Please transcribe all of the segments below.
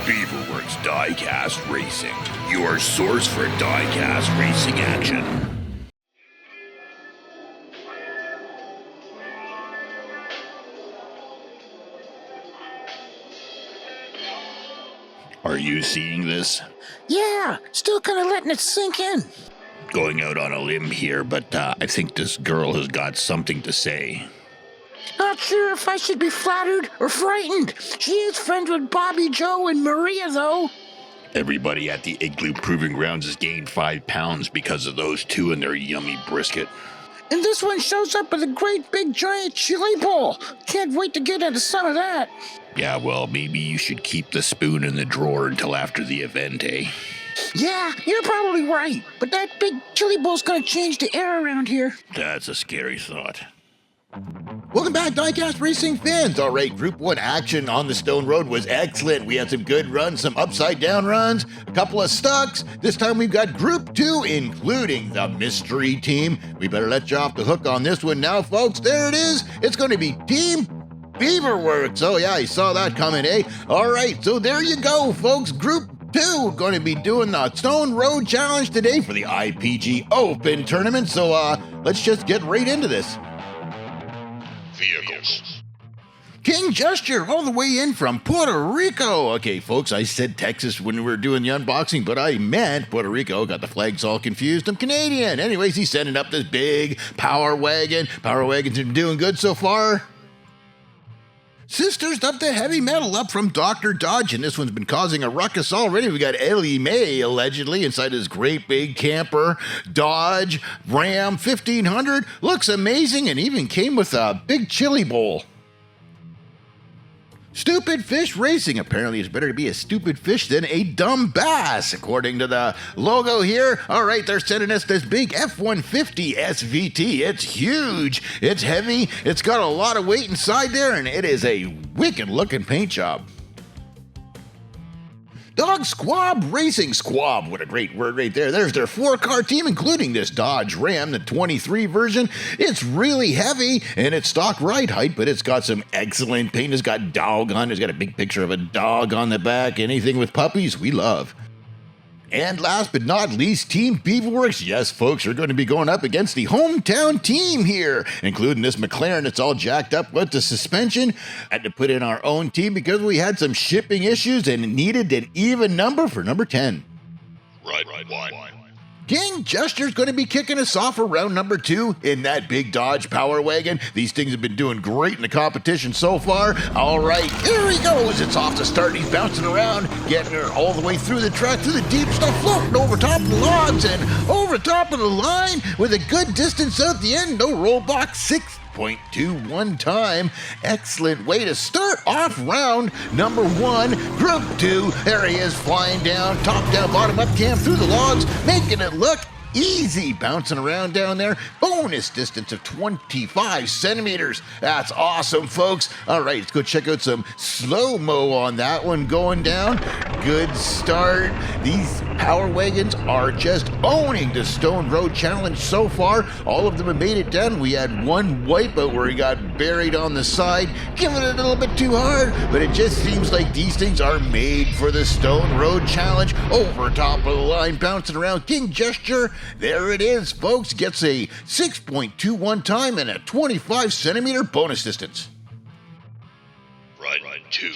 Beaverworks Diecast Racing, your source for diecast racing action. Are you seeing this? Yeah, still kind of letting it sink in. Going out on a limb here, but I think this girl has got something to say. Not sure if I should be flattered or frightened. She is friends with Bobby, Joe, and Maria, though. Everybody at the Igloo Proving Grounds has gained 5 pounds because of those two and their yummy brisket. And this one shows up with a great big giant chili bowl. Can't wait to get into some of that. Yeah, well, maybe you should keep the spoon in the drawer until after the event, eh? Yeah, you're probably right. But that big chili bowl's gonna change the air around here. That's a scary thought. Welcome back, Diecast Racing fans. All right, Group 1 action on the Stone Road was excellent. We had some good runs, some upside-down runs, a couple of stucks. This time we've got Group 2, including the mystery team. We better let you off the hook on this one now, folks. There it is. It's going to be Team Beaverworks. Oh, yeah, you saw that coming, eh? All right, so there you go, folks. Group 2 going to be doing the Stone Road Challenge today for the I.P.G Open Tournament. So let's just get right into this. Vehicles. King Jester all the way in from Puerto Rico. Okay, folks, I said Texas when we were doing the unboxing, but I meant Puerto Rico. Got the flags all confused. I'm Canadian. Anyways, he's sending up this big Power Wagon. Power Wagon's been doing good so far. Sisters of the Heavy Metal up from Dr. Dodge, and this one's been causing a ruckus already. We got Ellie Mae allegedly inside his great big camper Dodge Ram 1500. Looks amazing and even came with a big chili bowl. Stupid Fish Racing. Apparently it's better to be a stupid fish than a dumb bass, according to the logo here. All right, they're sending us this big F-150 SVT. It's huge, it's heavy, it's got a lot of weight inside there, and it is a wicked-looking paint job. Dog Squab Racing. Squab, what a great word right there. There's their 4-car team, including this Dodge Ram, the 23 version. It's really heavy, and it's stock ride height, but it's got some excellent paint. It's got dog on it. It's got a big picture of a dog on the back. Anything with puppies, we love. And last but not least, Team Beaverworks. Yes, folks, we're going to be going up against the hometown team here, including this McLaren that's all jacked up with the suspension. Had to put in our own team because we had some shipping issues and needed an even number for number 10. Right. King Jester's going to be kicking us off for round number 2 in that big Dodge Power Wagon. These things have been doing great in the competition so far. All right, here he goes. It's off to start. He's bouncing around, getting her all the way through the track, through the deep stuff, floating over top of the logs and over top of the line with a good distance out the end. No rollback, 6.21 time. Excellent way to start off round number 1. Group 2, there he is flying down, top down, bottom up cam through the logs, making it look easy, bouncing around down there. Bonus distance of 25 centimeters. That's awesome, folks. All right, let's go check out some slow-mo on that one going down. Good start. These Power Wagons are just owning the Stone Road Challenge so far. All of them have made it down. We had one wipeout where he got buried on the side, giving it a little bit too hard, but it just seems like these things are made for the Stone Road Challenge. Over top of the line, bouncing around. King Gesture, there it is, folks. Gets a 6.21 time and a 25 centimeter bonus distance. Right, 2.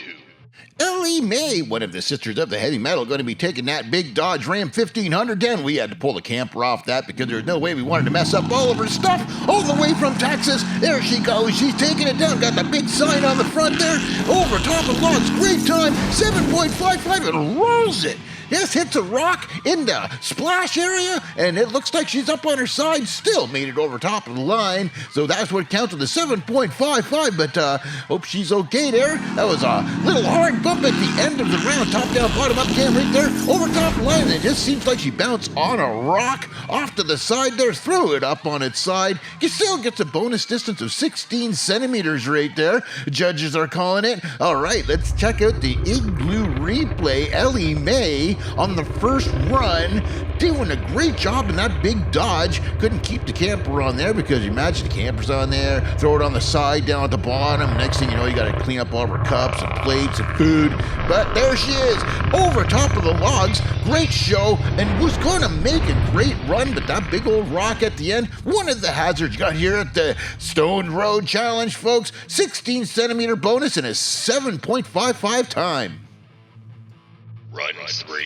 Ellie Mae, one of the Sisters of the Heavy Metal, going to be taking that big Dodge Ram 1500 down. We had to pull the camper off that because there's no way we wanted to mess up all of her stuff. All the way from Texas, there she goes. She's taking it down. Got the big sign on the front there. Over top of logs. Great time. 7.55 and rolls it. Yes, hits a rock in the splash area, and it looks like she's up on her side. Still made it over top of the line, so that's what counts with the 7.55, but hope she's okay there. That was a little hard bump at the end of the round. Top down, bottom up cam right there. Over top of the line, and it just seems like she bounced on a rock off to the side there. Threw it up on its side. It still gets a bonus distance of 16 centimeters right there. Judges are calling it. All right, let's check out the Igloo replay. Ellie Mae on the first run, doing a great job in that big Dodge. Couldn't keep the camper on there because you imagine the camper's on there, throw it on the side down at the bottom. Next thing you know, you got to clean up all of her cups and plates and food. But there she is, over top of the logs. Great show, and was going to make a great run, but that big old rock at the end, one of the hazards got here at the Stone Road Challenge, folks. 16 centimeter bonus and a 7.55 time. Run 3.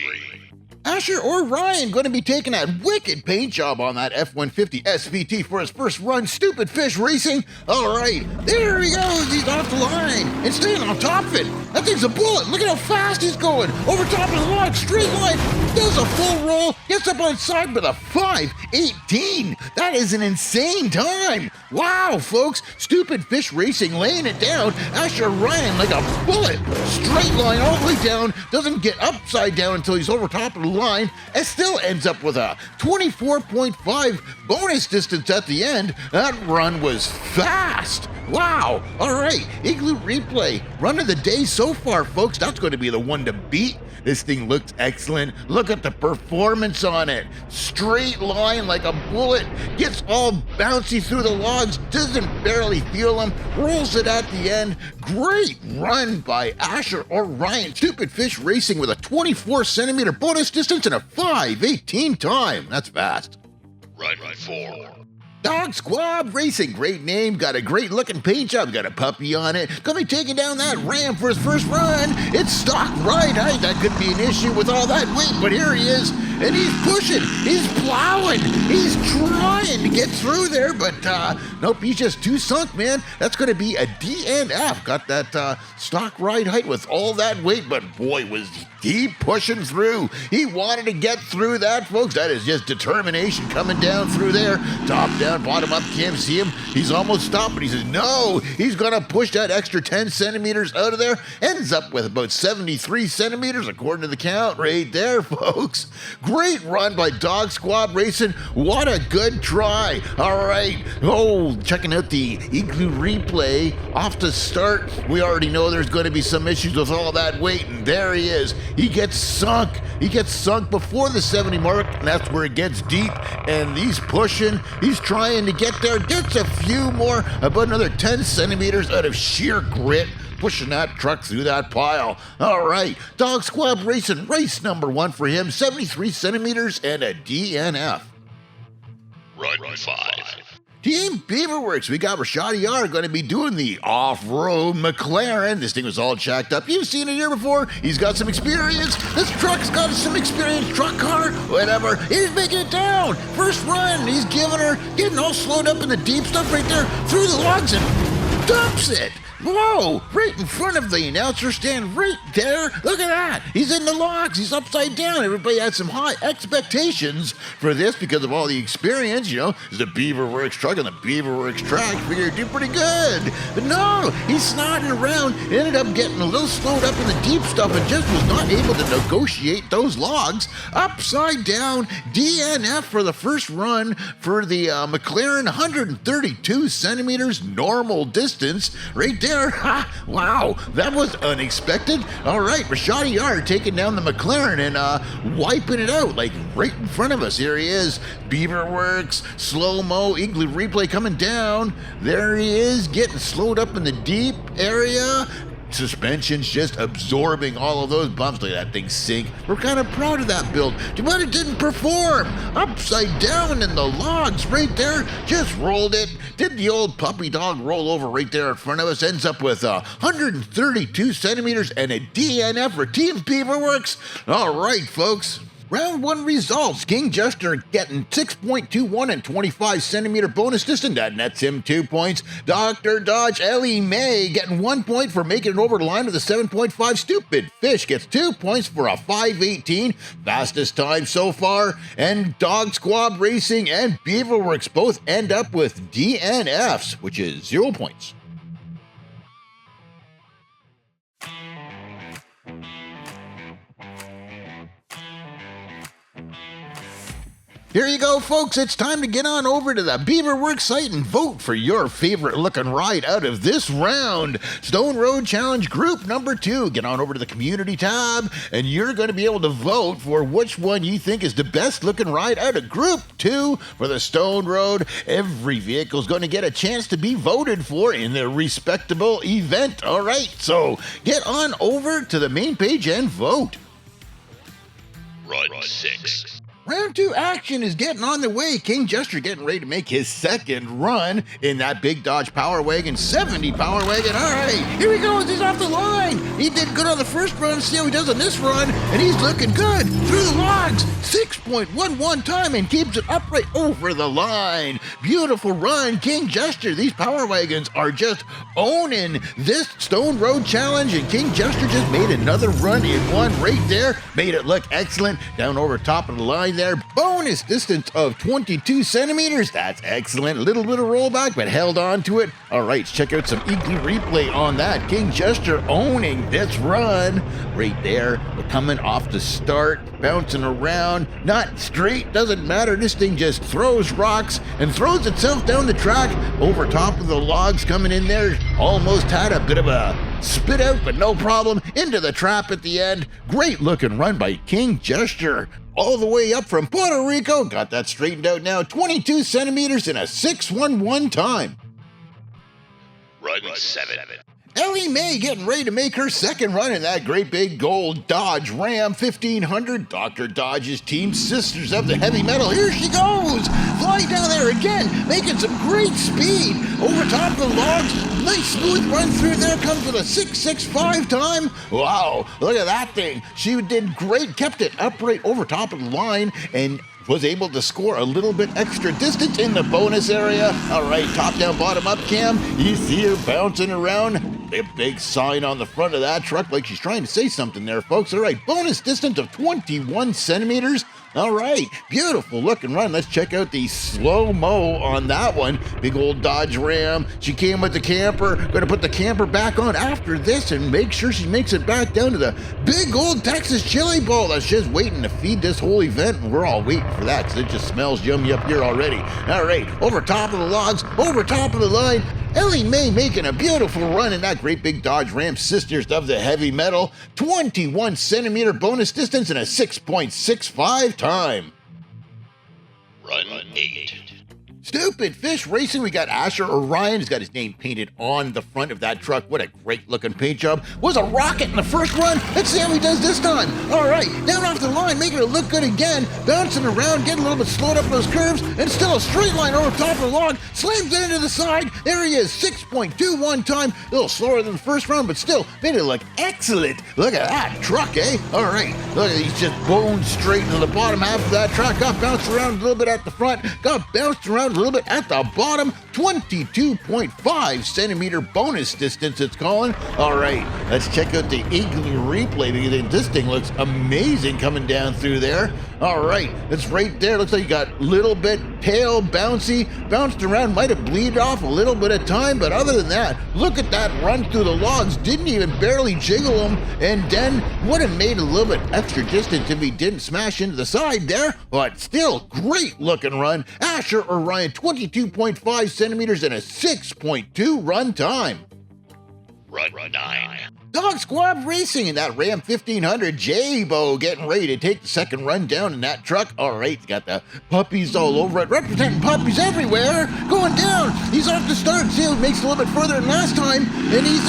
Asher or Ryan going to be taking that wicked paint job on that F-150 SVT for his first run. Stupid Fish Racing. All right, there he goes. He's off the line and staying on top of it. That thing's a bullet. Look at how fast he's going. Over top of the log, straight line. Does a full roll. Gets up on side with a 5:18. That is an insane time. Wow, folks. Stupid Fish Racing laying it down. Asher Ryan like a bullet. Straight line all the way down. Doesn't get upside down until he's over top of the line, and still ends up with a 24.5 bonus distance at the end. That run was fast. Wow. All right, Igloo Replay. Run of the day so far, folks. That's going to be the one to beat. This thing looks excellent. Look at the performance on it. Straight line like a bullet. Gets all bouncy through the logs. Doesn't barely feel them. Rolls it at the end. Great run by Asher or Ryan. Stupid Fish Racing with a 24 centimeter bonus distance and a 5:18 time. That's fast. Run 4. Dog Squab Racing, great name, got a great looking paint job, got a puppy on it. Gonna be taking down that ramp for his first run. It's stock ride height, that could be an issue with all that weight, but here he is, and he's pushing, he's plowing, he's trying to get through there, but nope, he's just too sunk, man. That's gonna be a DNF. Got that stock ride height with all that weight, but boy, was he pushing through. He wanted to get through that, folks. That is just determination coming down through there. Top down, bottom up, can't see him. He's almost stopped, but he says no. He's gonna push that extra 10 centimeters out of there. Ends up with about 73 centimeters, according to the count right there, folks. Great run by Dog Squab Racing. What a good try. All right. Oh, checking out the Igloo Replay. Off to start. We already know there's going to be some issues with all that weight, and there he is. He gets sunk. He gets sunk before the 70 mark, and that's where it gets deep. And he's pushing. He's trying to get there. Gets a few more, about another 10 centimeters out of sheer grit, pushing that truck through that pile. All right, Dog Squab Racing, race number 1 for him, 73 centimeters and a DNF. Run 5. Team Beaverworks, we got Rashad Yar going to be doing the off-road McLaren. This thing was all jacked up. You've seen it here before. He's got some experience. This truck's got some experience. Truck car, whatever. He's making it down. First run, he's getting all slowed up in the deep stuff right there, through the logs and dumps it. Whoa, right in front of the announcer stand right there. Look at that. He's in the logs. He's upside down. Everybody had some high expectations for this because of all the experience. You know, it's the Beaverworks truck on the Beaverworks track. Figured he'd do pretty good. But no, he's snotting around. Ended up getting a little slowed up in the deep stuff and just was not able to negotiate those logs. Upside down, DNF for the first run for the McLaren, 132 centimeters normal distance right there. Ha! Wow, that was unexpected. All right, Rashad Yar taking down the McLaren and wiping it out like right in front of us. Here he is. Beaverworks, slow-mo, Igloo Replay coming down. There he is, getting slowed up in the deep area. Suspension's just absorbing all of those bumps. Look at that thing sink. We're kind of proud of that build, but it didn't perform. Upside down in the logs right there, just rolled it. Did the old puppy dog roll over right there in front of us. Ends up with 132 centimeters and a DNF for Team Beaverworks. All right, folks. Round 1 results. King Jester getting 6.21 and 25 centimeter bonus distance. That nets him 2 points. Dr. Dodge Ellie May getting 1 point for making it over the line with a 7.5. Stupid Fish gets 2 points for a 5:18. Fastest time so far. And Dog Squab Racing and Beaverworks both end up with DNFs, which is 0 points. Here you go, folks. It's time to get on over to the Beaverworks site and vote for your favorite looking ride out of this round. Stone Road Challenge Group number 2. Get on over to the community tab, and you're going to be able to vote for which one you think is the best looking ride out of Group 2 for the Stone Road. Every vehicle is going to get a chance to be voted for in their respectable event. All right, so get on over to the main page and vote. Run 6. Round 2 action is getting on the way. King Jester getting ready to make his second run in that big Dodge Power Wagon, 70 Power Wagon. All right, here he goes. He's off the line. He did good on the first run. See how he does on this run. And he's looking good through the logs. 6.11 time and keeps it upright over the line. Beautiful run, King Jester. These Power Wagons are just owning this Stone Road Challenge. And King Jester just made another run in one right there. Made it look excellent down over top of the line there. Bonus distance of 22 centimeters. That's excellent. A little bit of rollback, but held on to it. All right, check out some eagle replay on that. King Jester owning this run right there. We're coming off the start, bouncing around, not straight, doesn't matter. This thing just throws rocks and throws itself down the track over top of the logs coming in there. Almost had a bit of a spit out, but no problem. Into the trap at the end. Great looking run by King Jester. All the way up from Puerto Rico. Got that straightened out now. 22 centimeters in a 6.11 time. Run 7. Ellie Mae getting ready to make her second run in that great big gold Dodge Ram 1500. Dr. Dodge's team, Sisters of the Heavy Metal. Here she goes. Flying down there again, making some great speed. Over top of the logs. Nice smooth run through there. Comes with a 6.65 time. Wow, look at that thing. She did great. Kept it upright over top of the line and was able to score a little bit extra distance in the bonus area. All right, top down, bottom up cam. You see her bouncing around. A big sign on the front of that truck like she's trying to say something there, folks. All right, bonus distance of 21 centimeters. All right, beautiful looking run. Let's check out the slow-mo on that one. Big old Dodge Ram. She came with the camper. Gonna put the camper back on after this and make sure she makes it back down to the big old Texas chili bowl that's just waiting to feed this whole event. And we're all waiting for that because it just smells yummy up here already. All right, over top of the logs, over top of the line. Ellie Mae making a beautiful run in that great big Dodge Ram, Sisters of the Heavy Metal. 21 centimeter bonus distance in a 6.65 time. Run 8. Stupid Fish Racing, we got Asher Orion. He's got his name painted on the front of that truck. What a great looking paint job. Was a rocket in the first run. Let's see how he does this time. All right, down off the line, making it look good again. Bouncing around, getting a little bit slowed up those curves, and still a straight line over top of the log. Slams it into the side. There he is, 6.21 time. A little slower than the first run, but still made it look excellent. Look at that truck, eh? All right, look at he's just bone straight into the bottom half of that track. Got bounced around a little bit at the front. Got bounced around a little bit at the bottom. 22.5 centimeter bonus distance it's calling. All right, let's check out the igloo replay because this thing looks amazing coming down through there. All right, it's right there. Looks like you got a little bit tail bouncy, bounced around, might have bleed off a little bit of time, but other than that, look at that run through the logs. Didn't even barely jiggle them, and then would have made a little bit extra distance if he didn't smash into the side there, but still great looking run. Asher Orion, 22.5 centimeters and a 6.2 run time. Run 9. Dog Squab Racing in that Ram 1500. J-Bo getting ready to take the second run down in that truck. All right, he's got the puppies all over it, representing puppies everywhere. Going down. He's off the start. See, it makes it a little bit further than last time. And he's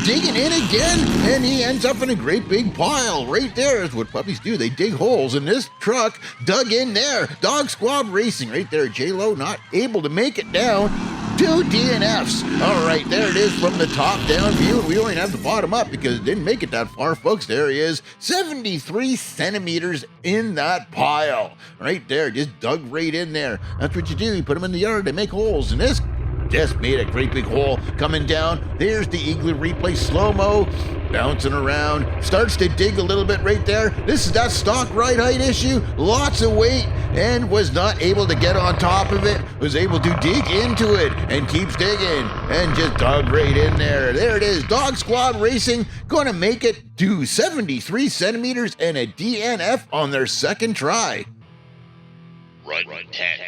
digging in again. And he ends up in a great big pile. Right there is what puppies do. They dig holes. And this truck dug in there. Dog Squab Racing right there. J-Lo not able to make it down. 2 DNFs. All right, there it is from the top down view. We only have the bottom up because it didn't make it that far, folks. There he is, 73 centimeters in that pile. Right there, just dug right in there. That's what you do. You put them in the yard, they make holes. And this just made a great big hole coming down. There's the igloo replay, slow-mo, bouncing around, starts to dig a little bit right there. This is that stock ride height issue, lots of weight, and was not able to get on top of it, was able to dig into it, and keeps digging, and just dug right in there. There it is, Dog Squad Racing, gonna make it to 73 centimeters and a DNF on their second try. Run 10.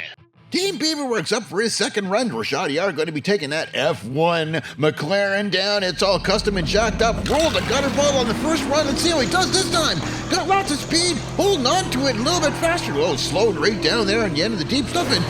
Team Beaverworks up for his second run. Rashad Yar going to be taking that F1 McLaren down. It's all custom and jacked up. Rolled a gutter ball on the first run. Let's see how he does this time. Got lots of speed. Holding on to it a little bit faster. Oh, slowed right down there on the end of the deep stuff and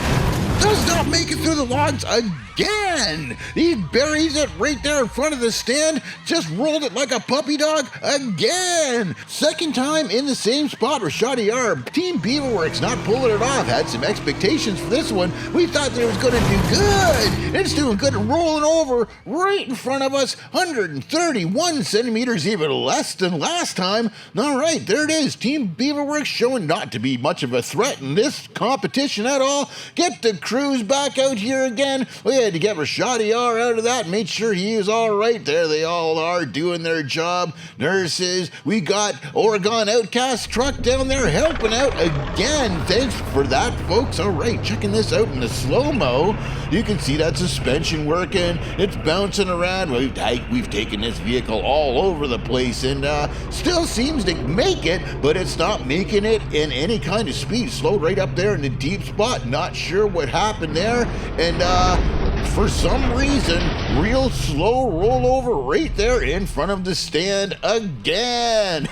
does not make it through the logs again. He buries it right there in front of the stand. Just rolled it like a puppy dog again. Second time in the same spot. Rashad Yar, Team Beaverworks not pulling it off. Had some expectations for this one. We thought that it was going to do good. It's doing good and rolling over right in front of us. 131 centimeters, even less than last time. All right, there it is. Team Beaverworks showing not to be much of a threat in this competition at all. Get the crews back out here again. We had to get Rashad Yar out of that, made sure he is all right. There they all are doing their job. Nurses, we got Oregon Outcast truck down there helping out again. Thanks for that, folks. All right, checking this out in the slow-mo. You can see that suspension working. It's bouncing around. We've taken this vehicle all over the place and still seems to make it, but it's not making it in any kind of speed. Slowed right up there in the deep spot. Not sure what happened there. And for some reason, real slow rollover right there in front of the stand again.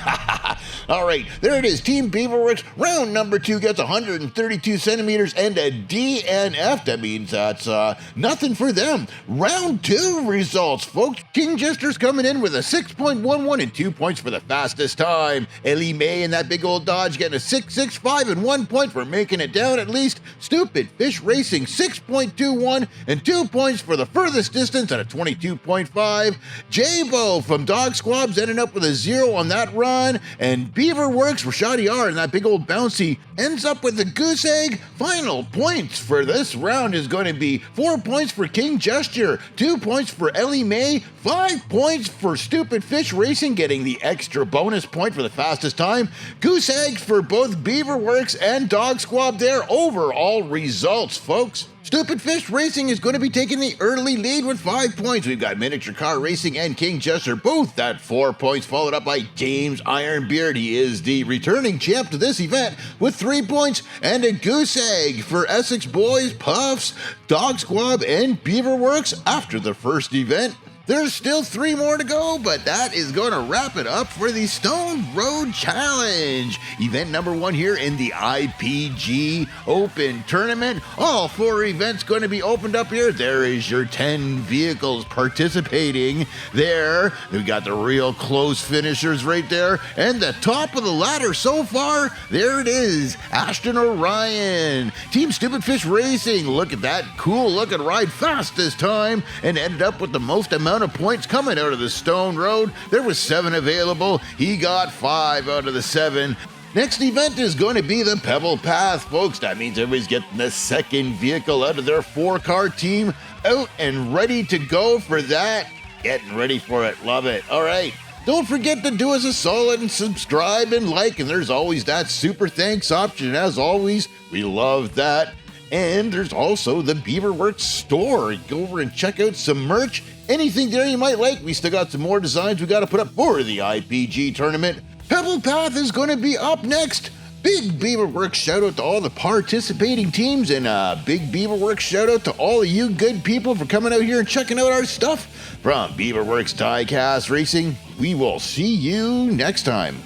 All right, there it is. Team Beaverworks, round number 2 gets 132 centimeters and a DNF. That means that's nothing for them. Round 2 results, folks. King Jester's coming in with a 6.11 and 2 points for the fastest time. Ellie Mae in that big old Dodge getting a 6.65 and 1 point for making it down at least. Stupid Fish Racing 6.21 and 2 points for the furthest distance at a 22.5. J-Bo from Dog Squab's ending up with a 0 on that run. And Beaverworks, Rashad Yar, and that big old bouncy ends up with a goose egg. Final points for this round is going to be 4 points for King Jester, 2 points for Ellie Mae, 5 points for Stupid Fish Racing getting the extra bonus point for the fastest time. Goose egg for both Beaverworks and Dog Squab there. Overall results, folks. Stupid Fish Racing is going to be taking the early lead with 5 points. We've got Miniature Car Racing and King Jester both at 4 points, followed up by James Ironbeard. He is the returning champ to this event with 3 points and a goose egg for Essex Boys, Puffs, Dog Squab, and Beaverworks after the first event. There's still 3 more to go, but that is going to wrap it up for the Stone Road Challenge. Event number 1 here in the I.P.G Open Tournament. All 4 events going to be opened up here. There is your 10 vehicles participating there. We got the real close finishers right there. And the top of the ladder so far, there it is. Ashton Orion, Team Stupid Fish Racing. Look at that cool looking ride, fastest time, and ended up with the most amount of points coming out of the Stone Road. There was 7 available. He got 5 out of the 7. Next event is going to be the Pebble Path, folks. That means everybody's getting the second vehicle out of their 4-car team out and ready to go for that. Getting ready for it. Love it. All right. Don't forget to do us a solid and subscribe and like, and there's always that super thanks option. As always, we love that. And there's also the Beaverworks store. Go over and check out some merch. Anything there you might like. We still got some more designs we got to put up for the I.P.G tournament. Pebble Path is going to be up next. Big Beaverworks shout out to all the participating teams, and big Beaverworks shout out to all of you good people for coming out here and checking out our stuff. From Beaverworks Diecast Racing, we will see you next time.